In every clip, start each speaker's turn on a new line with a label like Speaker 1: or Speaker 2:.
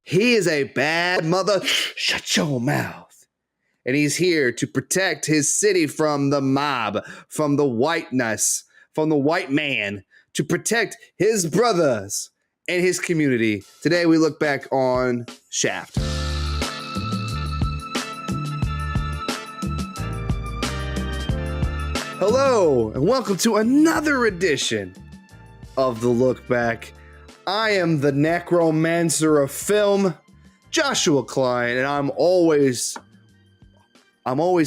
Speaker 1: He is a bad mother. Shut your mouth. And he's here to protect his city from the mob, from the whiteness, from the white man, to protect his brothers and his community. Today we look back on Shaft. Hello, and welcome to another edition of The Look Back. I am the necromancer of film, Joshua Klein, and I'm always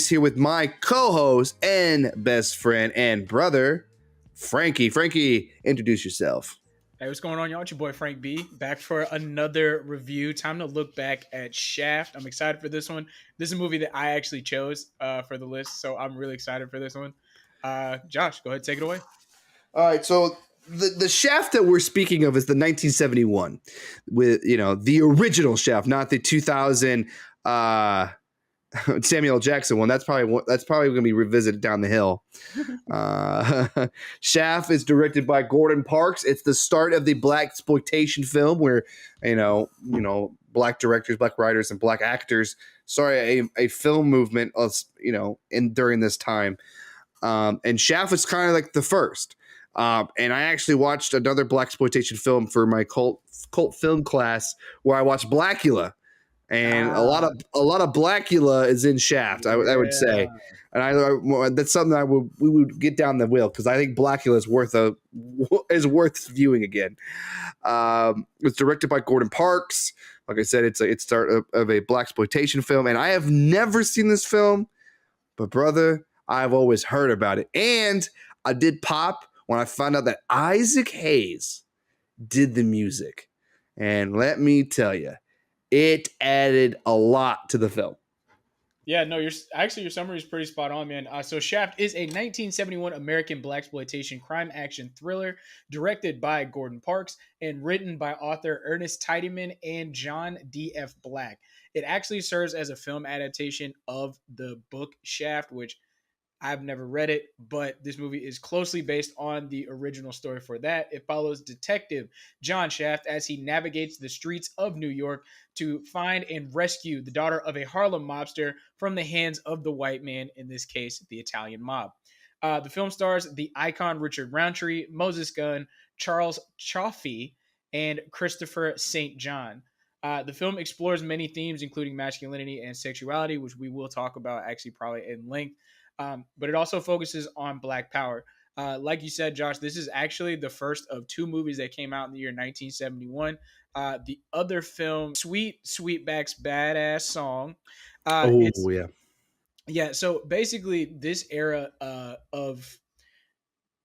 Speaker 1: here with my co-host and best friend and brother, Frankie. Frankie, introduce yourself.
Speaker 2: Hey, what's going on, y'all? It's your boy Frank B. Back for another review. Time to look back at Shaft. I'm excited for this one. This is a movie that I actually chose for the list, so I'm really excited for this one. Josh, go ahead, take it away.
Speaker 1: All right, so the Shaft that we're speaking of is the 1971, with the original Shaft, not the 2000 Samuel L. Jackson one. That's probably going to be revisited down the hill. Shaft is directed by Gordon Parks. It's the start of the blaxploitation film where black directors, black writers, and black actors started a film movement during this time. And Shaft was kind of like the first. And I actually watched another blaxploitation film for my cult film class where I watched Blackula. And a lot of Blackula is in Shaft, I would say, and that's something we would get down the wheel because I think Blackula is worth viewing again. It's directed by Gordon Parks. Like I said, it's start of a blaxploitation film, and I have never seen this film, but brother, I've always heard about it, and I did pop when I found out that Isaac Hayes did the music, and let me tell you, it added a lot to the film.
Speaker 2: Yeah, no, your summary is pretty spot on, man. So Shaft is a 1971 American blaxploitation crime action thriller directed by Gordon Parks and written by author Ernest Tidyman and John D.F. Black. It actually serves as a film adaptation of the book Shaft, which I've never read it, but this movie is closely based on the original story for that. It follows Detective John Shaft as he navigates the streets of New York to find and rescue the daughter of a Harlem mobster from the hands of the white man, in this case, the Italian mob. The film stars the icon Richard Roundtree, Moses Gunn, Charles Chaffee, and Christopher St. John. The film explores many themes, including masculinity and sexuality, which we will talk about actually probably in length. But it also focuses on Black Power. Like you said, Josh, this is actually the first of two movies that came out in the year 1971. The other film, Sweetback's Badass Song.
Speaker 1: Yeah.
Speaker 2: Yeah, so basically this era of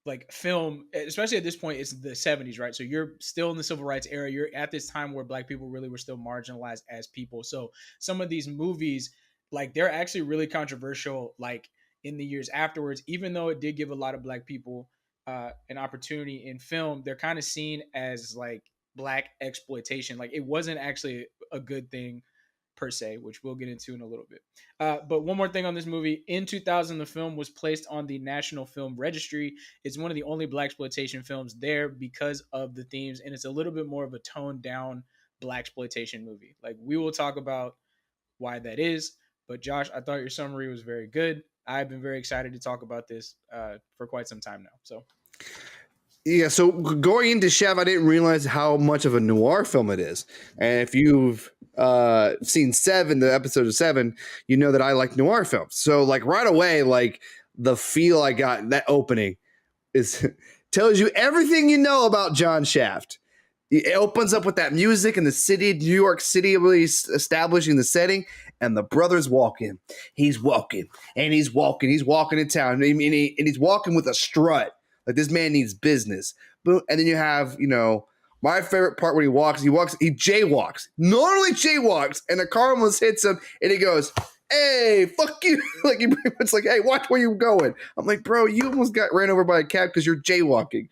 Speaker 2: like film, especially at this point, it's the 70s, right? So you're still in the civil rights era. You're at this time where Black people really were still marginalized as people. So some of these movies, like they're actually really controversial, like in the years afterwards, even though it did give a lot of Black people an opportunity in film, they're kind of seen as like Black exploitation. Like it wasn't actually a good thing per se, which we'll get into in a little bit. But one more thing on this movie. In 2000, the film was placed on the National Film Registry. It's one of the only blaxploitation films there because of the themes, and it's a little bit more of a toned down blaxploitation movie. Like we will talk about why that is. But Josh, I thought your summary was very good. I've been very excited to talk about this for quite some time now. So,
Speaker 1: yeah. So going into Shaft, I didn't realize how much of a noir film it is. And if you've seen the episode of Seven, you know that I like noir films. So like right away, like the feel I got in that opening is tells you everything you know about John Shaft. It opens up with that music and the city, New York City, really establishing the setting. And the brother's walking. He's walking and he's walking. He's walking in town. And he's walking with a strut. Like this man needs business. And then you have, my favorite part when he jaywalks. Normally jaywalks. And the car almost hits him. And he goes, hey, fuck you. Like it's like, hey, watch where you're going. I'm like, bro, you almost got ran over by a cab because you're jaywalking.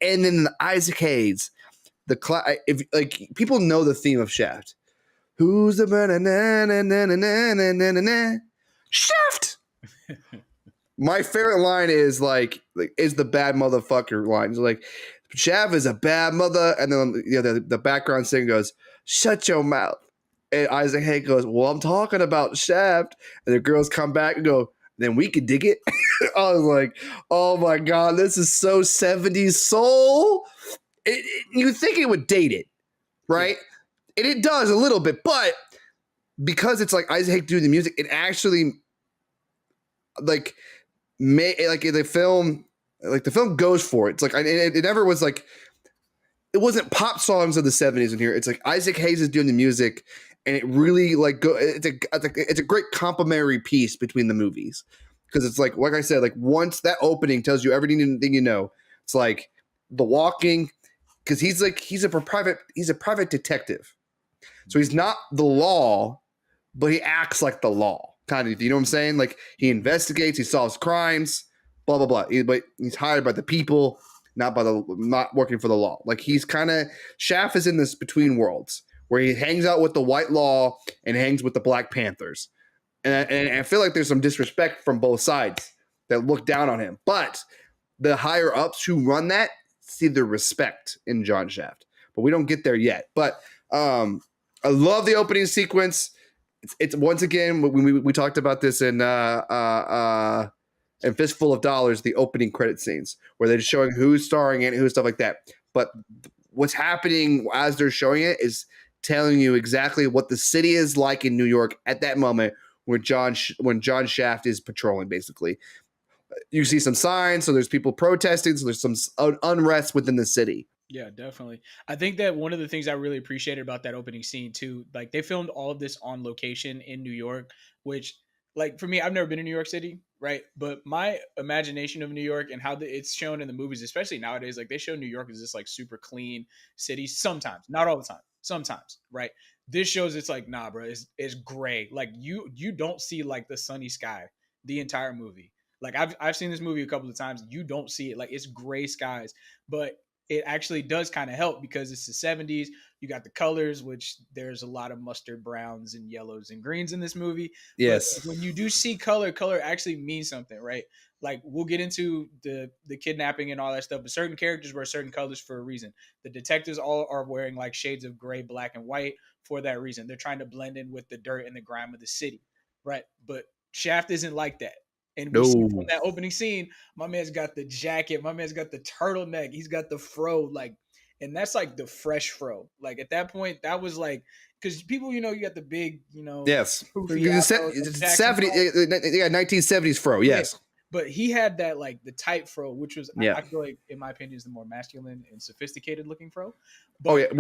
Speaker 1: And then Isaac Hayes, if like people know the theme of Shaft. Who's the Shaft? My favorite line is like is the bad motherfucker line. It's like Shaft is a bad mother. And then the background singer goes, shut your mouth. And Isaac Hayes goes, well, I'm talking about Shaft. And the girls come back and go, then we could dig it. I was like, oh my God, this is so 70s soul. You think it would date it, right? And it does a little bit, but because it's like Isaac Hayes doing the music, it actually like the film goes for it. It's like it never was like it wasn't pop songs of the 70s in here. It's like Isaac Hayes is doing the music, and it really it's a great complementary piece between the movies because it's like I said, like once that opening tells you everything you know. It's like The Walking, because he's a private detective, so he's not the law, but he acts like the law. Kind of, you know what I'm saying? Like he investigates, he solves crimes, blah blah blah. But he's hired by the people, not working for the law. Like he's kind of Shaft is in this between worlds where he hangs out with the white law and hangs with the Black Panthers, and I feel like there's some disrespect from both sides that look down on him. But the higher ups who run that see the respect in John Shaft, but we don't get there yet. But I love the opening sequence. It's once again we talked about this in Fistful of Dollars, the opening credit scenes where they're showing who's starring in it, who's stuff like that. But what's happening as they're showing it is telling you exactly what the city is like in New York at that moment when John Shaft is patrolling. Basically, you see some signs, so there's people protesting, so there's some unrest within the city.
Speaker 2: Yeah, definitely. I think that one of the things I really appreciated about that opening scene too, like they filmed all of this on location in New York, which like for me, I've never been in New York City, right? But my imagination of New York and how it's shown in the movies, especially nowadays, like they show New York as this like super clean city sometimes, not all the time, sometimes, right? This shows it's like, nah, bro, it's gray. Like you don't see like the sunny sky the entire movie. Like I've seen this movie a couple of times. You don't see it. Like it's gray skies, but it actually does kind of help because it's the 70s. You got the colors, which there's a lot of mustard browns and yellows and greens in this movie.
Speaker 1: Yes.
Speaker 2: But when you do see color actually means something, right? Like we'll get into the kidnapping and all that stuff, but certain characters wear certain colors for a reason. The detectives all are wearing like shades of gray, black, and white for that reason. They're trying to blend in with the dirt and the grime of the city, right? But Shaft isn't like that. And we see from that opening scene, my man's got the jacket, my man's got the turtleneck, he's got the fro, like, and that's like the fresh fro. Like at that point, that was like, because people, you got the big,
Speaker 1: yes,
Speaker 2: poofy afros,
Speaker 1: 1970s fro, yes.
Speaker 2: Yeah. But he had that like the tight fro, which was I feel like in my opinion is the more masculine and sophisticated looking fro. But,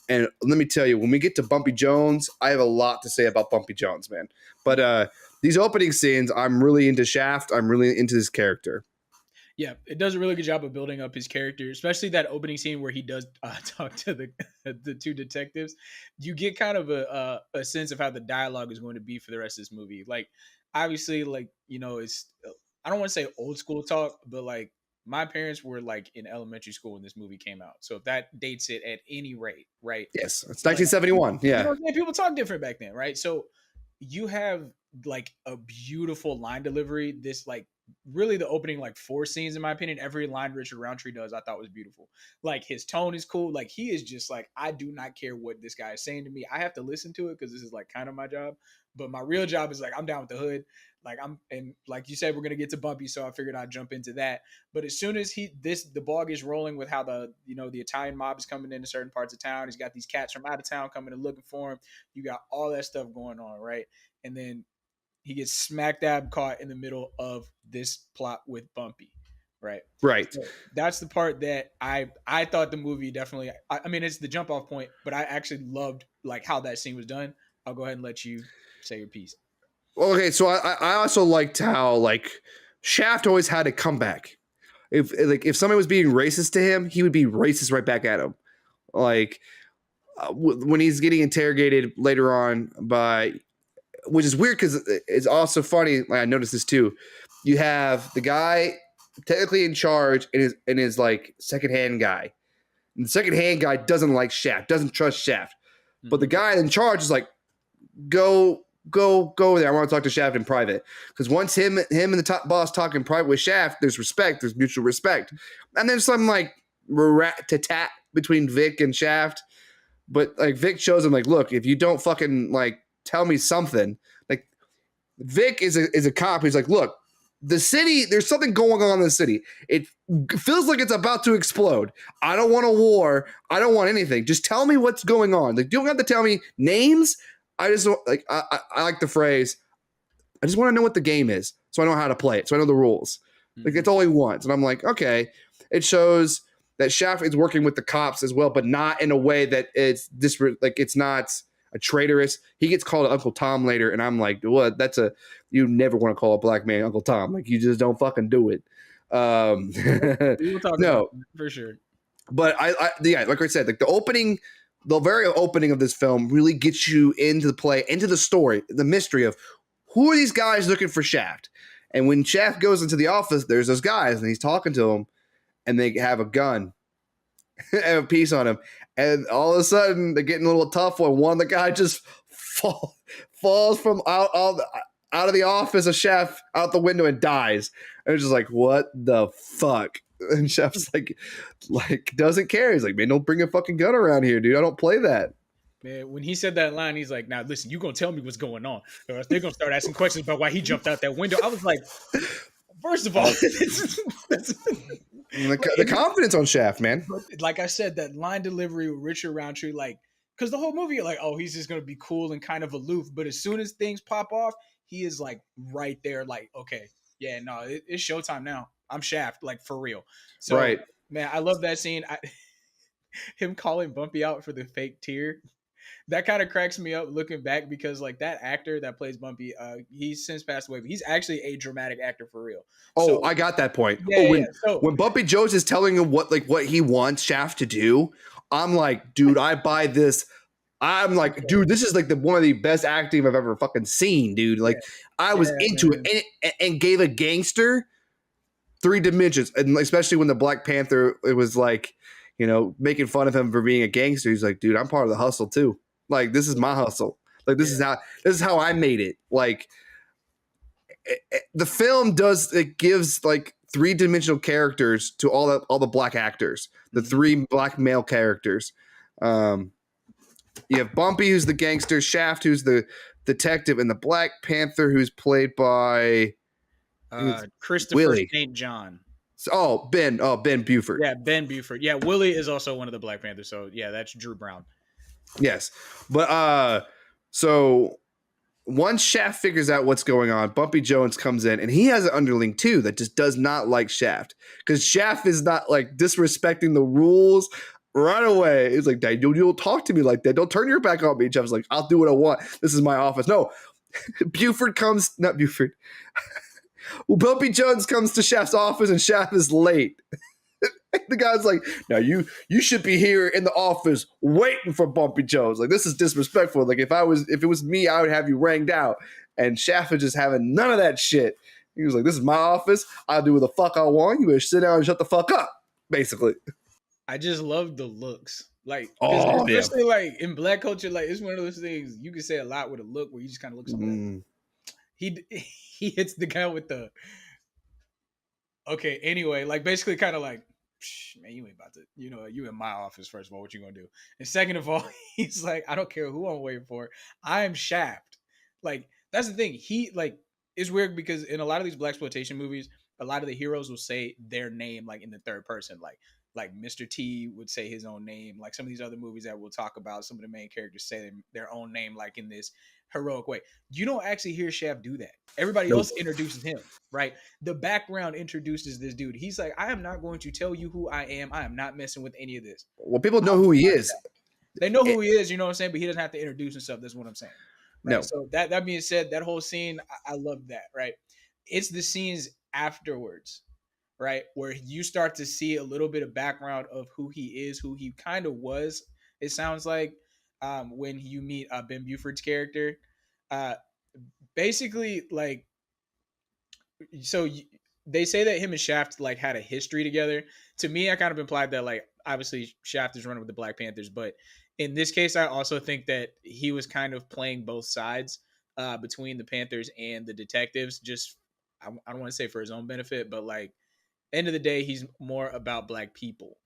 Speaker 1: And let me tell you, when we get to Bumpy Jones, I have a lot to say about Bumpy Jones, man. But these opening scenes, I'm really into Shaft. I'm really into this character.
Speaker 2: Yeah, it does a really good job of building up his character, especially that opening scene where he does talk to the two detectives. You get kind of a sense of how the dialogue is going to be for the rest of this movie. Like, obviously, like, you know, it's I don't want to say old school talk, but like my parents were like in elementary school when this movie came out, so if that dates it at any rate, right?
Speaker 1: Yes, it's
Speaker 2: Like,
Speaker 1: 1971.
Speaker 2: you know
Speaker 1: Yeah.
Speaker 2: what I'm saying? People talk different back then, right? So you have like a beautiful line delivery. This like really the opening like four scenes, in my opinion, every line Richard Roundtree does, I thought was beautiful. Like his tone is cool. Like he is just like, I do not care what this guy is saying to me. I have to listen to it because this is like kind of my job. But my real job is like I'm down with the hood. Like I'm and like you said, we're gonna get to Bumpy, so I figured I'd jump into that. But as soon as the ball gets rolling with how the Italian mob is coming into certain parts of town, he's got these cats from out of town coming and looking for him. You got all that stuff going on, right? And then he gets smack dab caught in the middle of this plot with Bumpy, right?
Speaker 1: Right.
Speaker 2: So that's the part that I thought the movie definitely. I mean, it's the jump off point, but I actually loved like how that scene was done. I'll go ahead and let you say your piece.
Speaker 1: Well, okay, so I also liked how like Shaft always had a comeback. If somebody was being racist to him, he would be racist right back at him. Like when he's getting interrogated later on by, which is weird because it's also funny. Like I noticed this too. You have the guy technically in charge and his like secondhand guy. And the secondhand guy doesn't like Shaft, doesn't trust Shaft. But the guy in charge is like, go there. I want to talk to Shaft in private. Because once him and the top boss talk in private with Shaft, there's respect, there's mutual respect. And there's some like rat-tat between Vic and Shaft. But like Vic shows him like, look, if you don't fucking like tell me something, like Vic is a cop. He's like, look, the city, there's something going on in the city. It feels like it's about to explode. I don't want a war. I don't want anything. Just tell me what's going on. Like, you don't have to tell me names. I just like I like the phrase. I just want to know what the game is, so I know how to play it, so I know the rules. Like that's all he wants, and I'm like, okay. It shows that Shaft is working with the cops as well, but not in a way that it's this like it's not a traitorous. He gets called Uncle Tom later, and I'm like, what? That's you never want to call a black man Uncle Tom. Like you just don't fucking do it.
Speaker 2: We will talk
Speaker 1: no,
Speaker 2: about that for sure.
Speaker 1: But yeah, like I said, like the very opening of this film really gets you into the play, into the story, the mystery of who are these guys looking for Shaft. And when Shaft goes into the office, there's those guys, and he's talking to them, and they have a gun and a piece on him. And all of a sudden, they're getting a little tough when one of the guys just falls from out of the office of Shaft out the window and dies. And it's just like, what the fuck? And Shaft's like doesn't care. He's like, man, don't bring a fucking gun around here, dude. I don't play that.
Speaker 2: Man, when he said that line, he's like, now listen, you gonna tell me what's going on. Or they're gonna start asking questions about why he jumped out that window. I was like, first of all,
Speaker 1: the confidence on Shaft, man.
Speaker 2: Like I said, that line delivery with Richard Roundtree, like, because the whole movie, you're like, oh, he's just gonna be cool and kind of aloof. But as soon as things pop off, he is like right there, like, okay, yeah, no, it's showtime now. I'm Shaft, like for real. So,
Speaker 1: right.
Speaker 2: Man, I love that scene. Him calling Bumpy out for the fake tear. That kind of cracks me up looking back because like that actor that plays Bumpy, he's since passed away, but he's actually a dramatic actor for real.
Speaker 1: Oh,
Speaker 2: So,
Speaker 1: I got that point.
Speaker 2: yeah,
Speaker 1: When Bumpy Jones is telling him what he wants Shaft to do, I'm like, dude, I buy this. I'm like, dude, this is like one of the best acting I've ever fucking seen, dude. Like, I was into it and gave a gangster 3 dimensions, and especially when the Black Panther, it was like, you know, making fun of him for being a gangster. He's like, dude, I'm part of the hustle too. Like, this is my hustle. Like, this is how I made it. Like, the film gives like 3-dimensional characters to all the black actors, the 3 black male characters. You have Bumpy, who's the gangster, Shaft, who's the detective, and the Black Panther, who's played by
Speaker 2: Christopher St. John.
Speaker 1: Ben Buford.
Speaker 2: Yeah, Ben Buford. Yeah, Willie is also one of the Black Panthers. So yeah, that's Drew Brown.
Speaker 1: Yes, but so once Shaft figures out what's going on, Bumpy Jones comes in, and he has an underling too that just does not like Shaft because Shaft is not like disrespecting the rules. right away. He's like, "Dad, you don't talk to me like that. Don't turn your back on me." Jeff's like, "I'll do what I want. This is my office." No, Buford comes, not Buford. Well, Bumpy Jones comes to Shaft's office, and Shaft is late. The guy's like, "Now you should be here in the office waiting for Bumpy Jones. Like, this is disrespectful. Like, if it was me, I would have you ranged out." And Shaft is just having none of that shit. He was like, "This is my office. I'll do what the fuck I want. You better sit down and shut the fuck up." Basically.
Speaker 2: I just love the looks. Like,
Speaker 1: Oh, yeah.
Speaker 2: especially like in black culture, like it's one of those things you can say a lot with a look where you just kind of look something. He hits the guy with the okay. Anyway, like basically kind of like, man, you ain't about to, you in my office. First of all, what you gonna do? And second of all, he's like, I don't care who I'm waiting for. I am Shaft. Like that's the thing. He like it's weird because in a lot of these blaxploitation movies, a lot of the heroes will say their name like in the third person, like Mr. T would say his own name. Like some of these other movies that we'll talk about, some of the main characters say their own name, like in this heroic way. You don't actually hear Shaft do that. Everybody else introduces him, right? The background introduces this dude. He's like, I am not going to tell you who I am. I am not messing with any of this.
Speaker 1: Well, people know who he is.
Speaker 2: They know who he is, you know what I'm saying? But he doesn't have to introduce himself. That's what I'm saying. Right?
Speaker 1: No.
Speaker 2: So that being said, that whole scene, I love that, right? It's the scenes afterwards, right? Where you start to see a little bit of background of who he is, who he kind of was. It sounds like when you meet Ben Buford's character. Basically, like, so they say that him and Shaft like had a history together. To me, I kind of implied that like obviously Shaft is running with the Black Panthers, but in this case, I also think that he was kind of playing both sides between the Panthers and the detectives. Just I don't want to say for his own benefit, but like end of the day, he's more about Black people.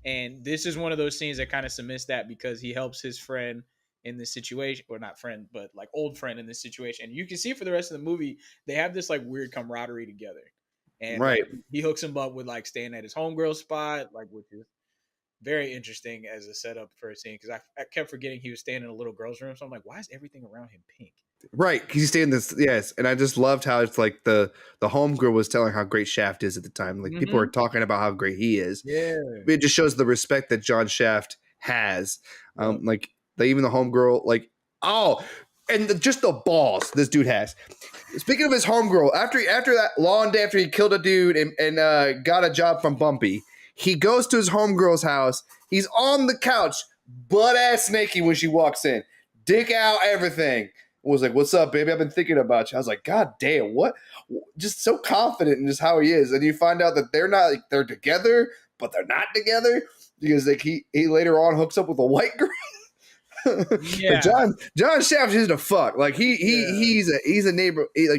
Speaker 2: And this is one of those scenes that kind of cements that because he helps his friend in this situation, or not friend, but like old friend in this situation. And you can see for the rest of the movie, they have this like weird camaraderie together. And
Speaker 1: right.
Speaker 2: He hooks him up with like staying at his homegirl spot, like which is very interesting as a setup for a scene because I kept forgetting he was staying in a little girl's room. So I'm like, why is everything around him pink?
Speaker 1: Right, because he's staying this, yes, and I just loved how it's like the homegirl was telling how great Shaft is at the time. Like people are talking about how great he is.
Speaker 2: Yeah,
Speaker 1: it just shows the respect that John Shaft has. Like even the homegirl, like and just the balls this dude has. Speaking of his homegirl, after that long day after he killed a dude and got a job from Bumpy, he goes to his homegirl's house. He's on the couch, butt ass naked when she walks in, dick out, everything. Was like, "What's up, baby? I've been thinking about you." I was like, "God damn, what?" Just so confident in just how he is, and you find out that they're not, like, they're together, but they're not together because like he later on hooks up with a white girl. Yeah, John Shaft is a fuck. Like he's a neighbor. He's a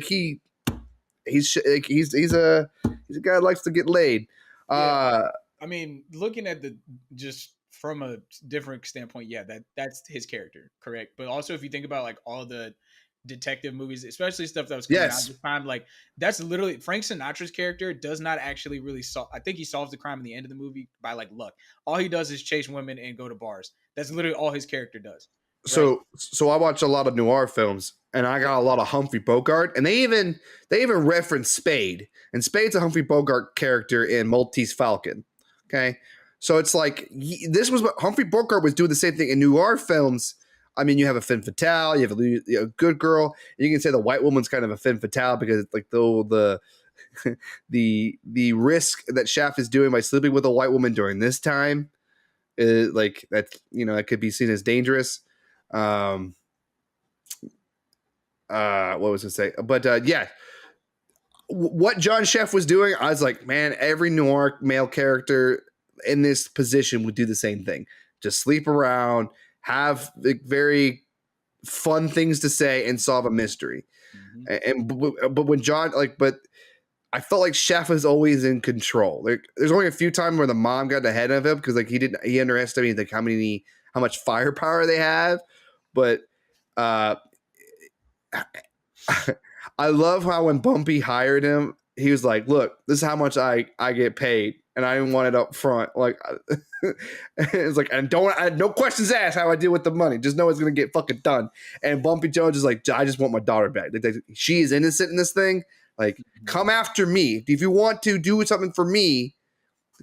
Speaker 1: guy that likes to get laid.
Speaker 2: Yeah. I mean, looking at the just from a different standpoint, yeah, that's his character, correct. But also, if you think about like all the detective movies, especially stuff that was coming out at the time, like that's literally Frank Sinatra's character does not actually really solve. I think he solves the crime in the end of the movie by like luck. All he does is chase women and go to bars. That's literally all his character does.
Speaker 1: Right? So I watch a lot of noir films, and I got a lot of Humphrey Bogart, and they even reference Spade, and Spade's a Humphrey Bogart character in Maltese Falcon. Okay. So it's like this was what Humphrey Bogart was doing the same thing in noir films. I mean, you have a femme fatale, you have a good girl. You can say the white woman's kind of a femme fatale because like the risk that Shaft is doing by sleeping with a white woman during this time is like that. It could be seen as dangerous. What was I say? But yeah. What John Shaft was doing, I was like, man, every noir male character in this position would do the same thing. Just sleep around, have very fun things to say, and solve a mystery. But when John, but I felt like Shaft was always in control. There's only a few times where the mom got ahead of him because he underestimated like how much firepower they have. But I love how when Bumpy hired him, he was like, "Look, this is how much I get paid, and I didn't want it up front." Like, it's like, and no questions asked how I deal with the money. Just know it's gonna get fucking done. And Bumpy Jones is like, "I just want my daughter back. Like, she is innocent in this thing. Like, come after me if you want to do something for me.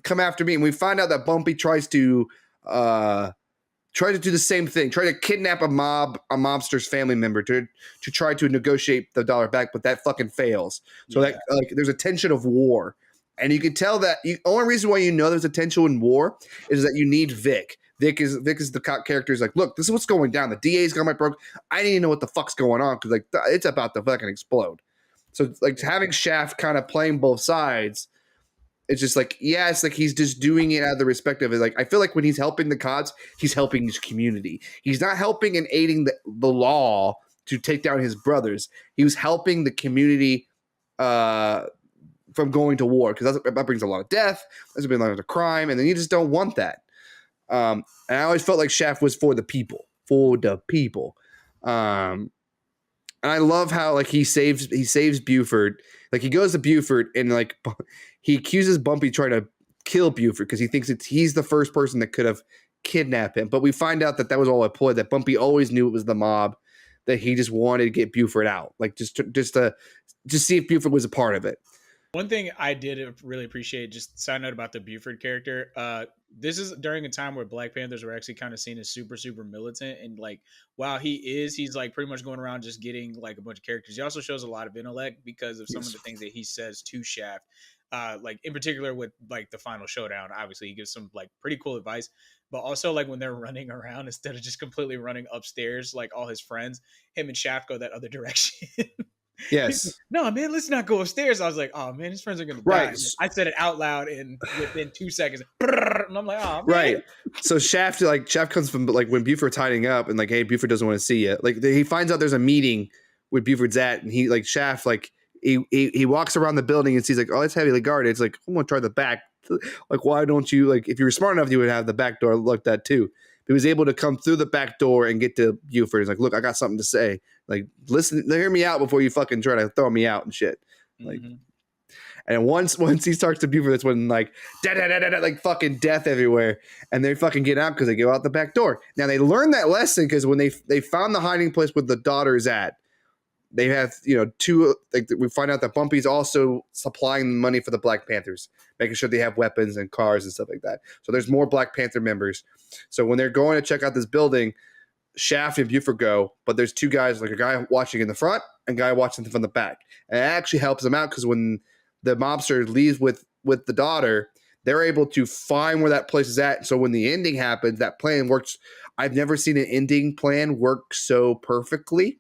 Speaker 1: Come after me." And we find out that Bumpy tries to try to do the same thing, try to kidnap a mobster's family member to try to negotiate the dollar back, but that fucking fails. So that like there's a tension of war. And you can tell that the only reason why you know there's a tension in war is that you need Vic. Vic is the character is like, look, this is what's going down. The DA's got my broke. I need to know what the fuck's going on because like it's about to fucking explode. So like having Shaft kind of playing both sides, it's just like, yeah, it's like he's just doing it out of the respect of it. Like I feel like when he's helping the cops, he's helping his community. He's not helping and aiding the law to take down his brothers. He was helping the community from going to war because that brings a lot of death. There's been a lot of crime, and then you just don't want that. And I always felt like Shaft was for the people. And I love how like he saves Buford. Like he goes to Buford and like he accuses Bumpy trying to kill Buford because he thinks he's the first person that could have kidnapped him. But we find out that was all a ploy. That Bumpy always knew it was the mob. That he just wanted to get Buford out, like just to see if Buford was a part of it.
Speaker 2: One thing I did really appreciate, just side note about the Buford character, this is during a time where Black Panthers were actually kind of seen as super, super militant. And like, while he's like pretty much going around just getting like a bunch of characters. He also shows a lot of intellect because of some of the things that he says to Shaft. Like in particular with like the final showdown, obviously he gives some like pretty cool advice, but also like when they're running around, instead of just completely running upstairs, like all his friends, him and Shaft go that other direction.
Speaker 1: Yes.
Speaker 2: No, man, let's not go upstairs. I was like, oh man, his friends are gonna die. Right. I said it out loud, and within 2 seconds, and I'm like, oh man.
Speaker 1: Right. So Shaft comes from like when Buford's hiding up, and like, hey, Buford doesn't want to see you. Like he finds out there's a meeting where Buford's at, and he like Shaft like he walks around the building and sees like, oh, it's heavily guarded. It's like, I'm gonna try the back. Like, why don't you like if you were smart enough, you would have the back door looked at too. He was able to come through the back door and get to Buford. He's like, look, I got something to say. Like, listen, hear me out before you fucking try to throw me out and shit. Like, and once he starts to Buford, that's when like, like fucking death everywhere. And they fucking get out because they go out the back door. Now they learned that lesson because when they found the hiding place where the daughter is at, they have, two, like we find out that Bumpy's also supplying money for the Black Panthers, making sure they have weapons and cars and stuff like that. So there's more Black Panther members. So when they're going to check out this building, Shaft and Buford go, but there's two guys, like a guy watching in the front and a guy watching from the back. And it actually helps them out because when the mobster leaves with the daughter, they're able to find where that place is at. So when the ending happens, that plan works. I've never seen an ending plan work so perfectly.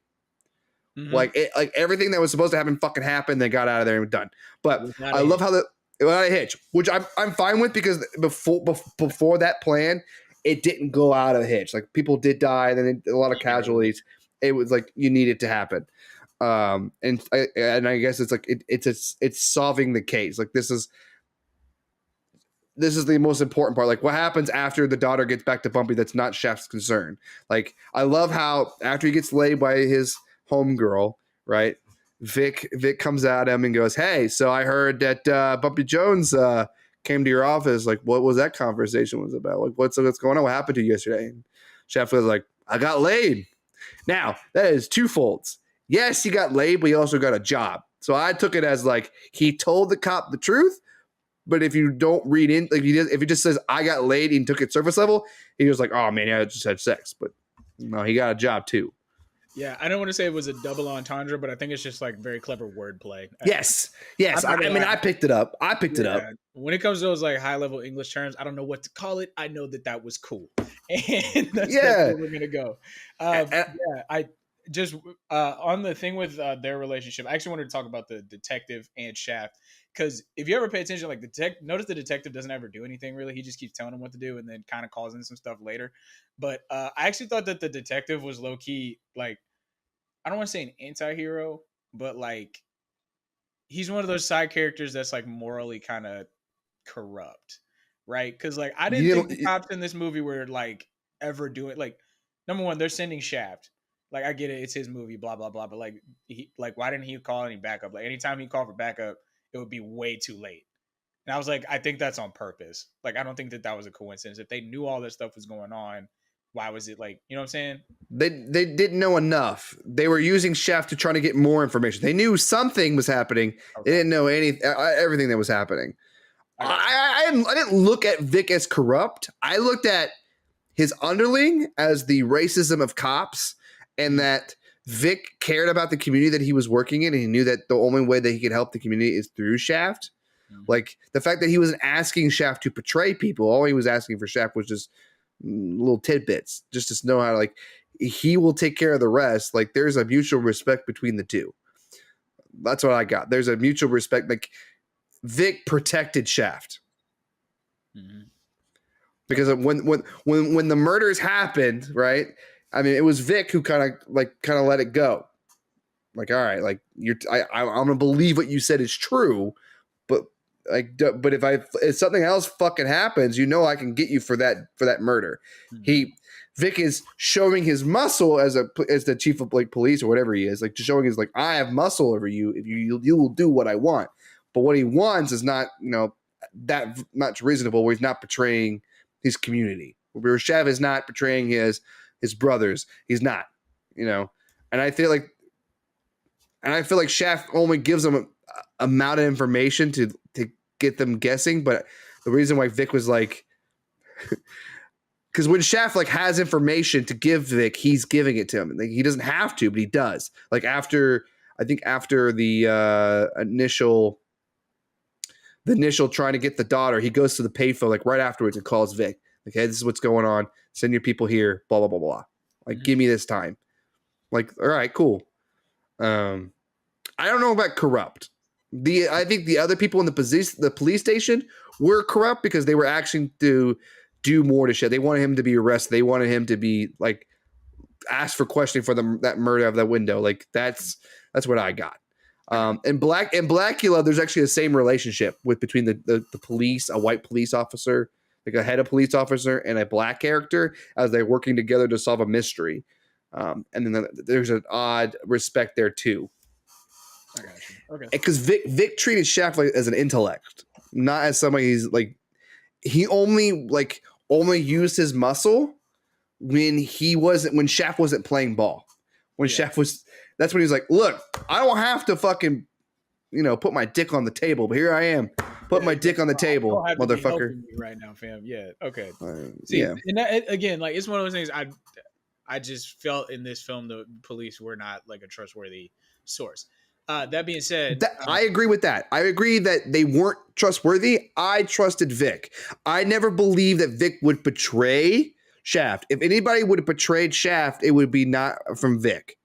Speaker 1: Mm-hmm. Like everything that was supposed to happen fucking happened. They got out of there and done. But I love how it went out of hitch, which I'm fine with because before that plan, it didn't go out of hitch. Like people did die, and then a lot of casualties. It was like you need it to happen. And I guess it's like it's solving the case. Like this is the most important part. Like what happens after the daughter gets back to Bumpy? That's not Shaft's concern. Like I love how after he gets laid by his homegirl, right? Vic comes at him and goes, "Hey, so I heard that Bumpy Jones came to your office. Like, what was that conversation was about? Like, what's going on? What happened to you yesterday?" And Shaft was like, "I got laid." Now that is twofolds. Yes, he got laid, but he also got a job. So I took it as like he told the cop the truth. But if you don't read in, like if he just says I got laid and took it surface level, he was like, "Oh man, yeah, I just had sex." But no, he got a job too.
Speaker 2: Yeah, I don't want to say it was a double entendre, but I think it's just like very clever wordplay.
Speaker 1: Yes. I mean, I picked it up.
Speaker 2: When it comes to those like high level English terms, I don't know what to call it. I know that was cool, and that's where we're gonna go. I just on the thing with their relationship. I actually wanted to talk about the detective and Shaft because if you ever pay attention, like notice the detective doesn't ever do anything really. He just keeps telling him what to do and then kind of calls in some stuff later. But I actually thought that the detective was low key like, I don't want to say an anti-hero, but like he's one of those side characters that's like morally kind of corrupt, right? Because like I didn't think the cops in this movie were like ever doing like, number one, they're sending Shaft. Like I get it, it's his movie, blah blah blah. But like why didn't he call any backup? Like anytime he called for backup, it would be way too late. And I was like, I think that's on purpose. Like I don't think that was a coincidence. If they knew all this stuff was going on, why was it like, you know what I'm saying?
Speaker 1: They didn't know enough. They were using Shaft to try to get more information. They knew something was happening. Okay. They didn't know everything that was happening. I didn't look at Vic as corrupt. I looked at his underling as the racism of cops, and that Vic cared about the community that he was working in, and he knew that the only way that he could help the community is through Shaft. Like the fact that he wasn't asking Shaft to portray people, all he was asking for Shaft was just little tidbits, just to know how to, like, he will take care of the rest. Like there's a mutual respect between the two. That's what I got. There's a mutual respect. Like Vic protected Shaft. Because when the murders happened, right? I mean, it was Vic who kind of let it go. Like, all right, like I'm gonna believe what you said is true, but but if something else fucking happens, I can get you for that murder. Vic is showing his muscle as the chief of like police or whatever he is, like just showing his like, I have muscle over you. If you will do what I want. But what he wants is not that much reasonable. Where he's not betraying his community. Where Shaft is not betraying his brothers. He's not, and I feel like Shaft only gives them a amount of information to get them guessing. But the reason why Vic was like, because when Shaft like has information to give Vic, he's giving it to him. Like, he doesn't have to, but he does. Like after the initial trying to get the daughter, he goes to the payphone like right afterwards and calls Vic. Like, hey, this is what's going on. Send your people here. Blah blah blah blah. Like, give me this time. Like, all right, cool. I don't know about corrupt. I think the other people in the police station were corrupt because they were actually to do more to shit. They wanted him to be arrested. They wanted him to be like asked for questioning for that murder of that window. Like that's what I got. In Blackula, there's actually the same relationship between the police, a white police officer, like a head of police officer, and a black character as they're working together to solve a mystery. And then there's an odd respect there too.
Speaker 2: I got you. Okay.
Speaker 1: Because Vic treated Shaft like as an intellect, not as somebody he's like. He only used his muscle when Shaft wasn't playing ball. When Shaft was, that's when he was like, look, I don't have to fucking, put my dick on the table, but here I am, put my dick on the table, motherfucker.
Speaker 2: Right now, fam. Yeah. Okay.
Speaker 1: See,
Speaker 2: and that, again, like it's one of those things. I just felt in this film the police were not like a trustworthy source. That being said,
Speaker 1: I agree with that. I agree that they weren't trustworthy. I trusted Vic. I never believed that Vic would betray Shaft. If anybody would have betrayed Shaft, it would be not from Vic.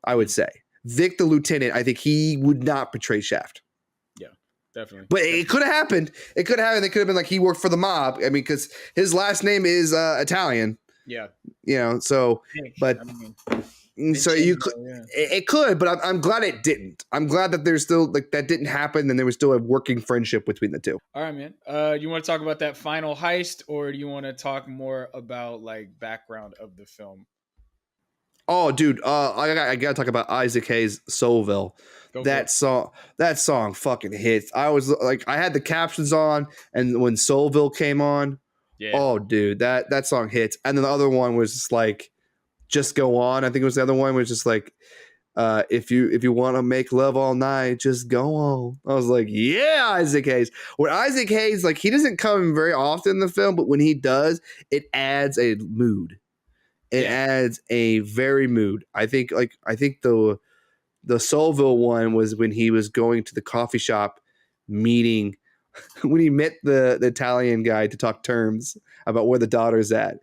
Speaker 1: I would say Vic, the lieutenant. I think he would not betray Shaft.
Speaker 2: Yeah, definitely.
Speaker 1: But it could have happened. It could have happened. It could have been like he worked for the mob. I mean, because his last name is Italian.
Speaker 2: Yeah.
Speaker 1: So, but. So it could, but I'm glad it didn't. I'm glad that there's still like that didn't happen, and there was still a working friendship between the two.
Speaker 2: All right, man. You want to talk about that final heist, or do you want to talk more about like background of the film?
Speaker 1: Oh, dude, I gotta talk about Isaac Hayes' Soulville. That song fucking hits. I was like, I had the captions on, and when Soulville came on, oh, dude, that song hits. And then the other one was just like. Just Go On. I think it was the other one was just like, if you want to make love all night, just go on. I was like, yeah, Isaac Hayes. When Isaac Hayes, like, he doesn't come very often in the film, but when he does, it adds a mood. It adds a very mood. I think the Soulville one was when he was going to the coffee shop meeting when he met the Italian guy to talk terms about where the daughter's at.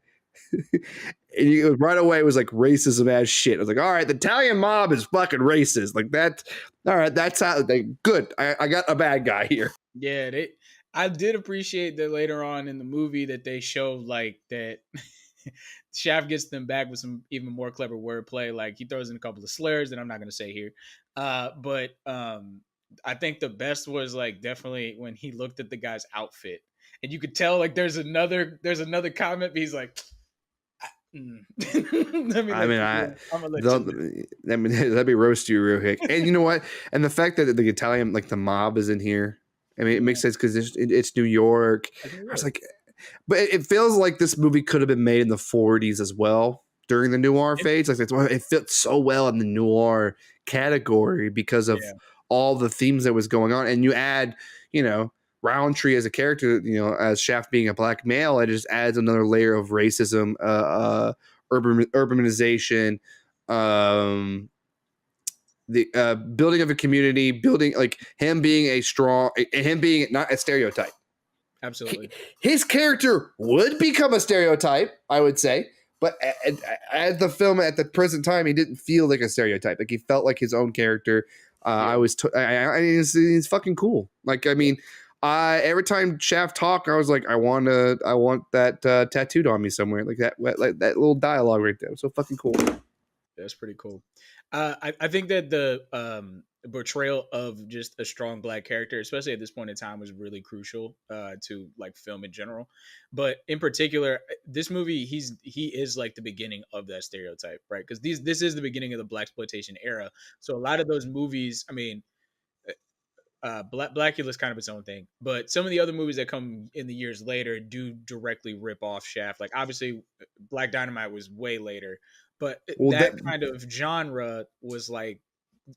Speaker 1: And right away it was like racism as shit. I was like, all right, the Italian mob is fucking racist. Like that. All right, that's how good. I got a bad guy here.
Speaker 2: Yeah, I did appreciate that later on in the movie that they showed like that Shaft gets them back with some even more clever wordplay. Like he throws in a couple of slurs that I'm not going to say here. But I think the best was like definitely when he looked at the guy's outfit and you could tell like there's another comment, but he's like, that'd
Speaker 1: be roast you real quick. And you know what? And the fact that the Italian, like the mob is in here, I mean, it makes sense because it's New York. I was like, but it feels like this movie could have been made in the 40s as well during the noir phase. Like it fit so well in the noir category because of all the themes that was going on. And you add, Roundtree as a character, as Shaft being a black male, it just adds another layer of racism, urbanization, the building of a community, building like him being him being not a stereotype.
Speaker 2: Absolutely.
Speaker 1: His character would become a stereotype, I would say, but at the film at the present time, he didn't feel like a stereotype. Like he felt like his own character. He's fucking cool. Like, I mean, every time Shaft talked, I was like, I want that tattooed on me somewhere. Like that little dialogue right there. It was so fucking cool.
Speaker 2: That's pretty cool. I think that the portrayal of just a strong black character, especially at this point in time, was really crucial to like film in general. But in particular, this movie, he is like the beginning of that stereotype, right? Because this is the beginning of the blaxploitation era. So a lot of those movies, I mean, Blackula is kind of its own thing, but some of the other movies that come in the years later do directly rip off Shaft. Like obviously, Black Dynamite was way later, but that kind of genre was like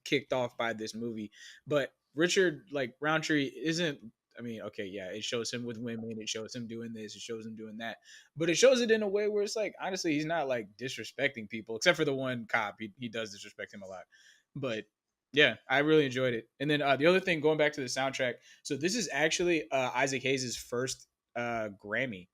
Speaker 2: kicked off by this movie. But Richard like Roundtree isn't. I mean, okay, yeah, it shows him with women, it shows him doing this, it shows him doing that, but it shows it in a way where it's like honestly, he's not like disrespecting people, except for the one cop. He does disrespect him a lot, but yeah, I really enjoyed it. And then the other thing, going back to the soundtrack, so this is actually Isaac Hayes' first Grammy.